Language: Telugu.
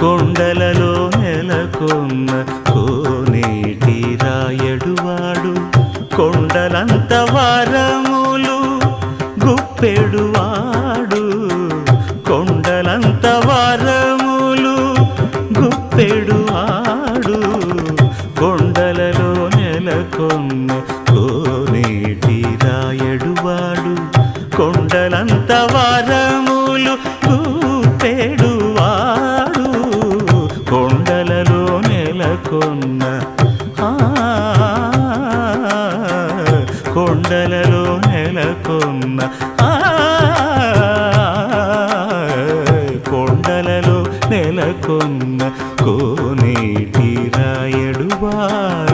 కొండలలో నెలకొన్న కోనేటి రాయడువాడు కొండలంత వరములు గుప్పెడువాడు కొండలంత వరములు గుప్పెడువాడు కొండలలో నెలకొన్న కోనేటి రాయడువాడు కొండలంత వరములు గుప్పెడువాడు కొండలలో నెలకొన్న కొండలలో నెలకొన్న కొండలలో నెలకొన్న కోనేటి రాయడువాడు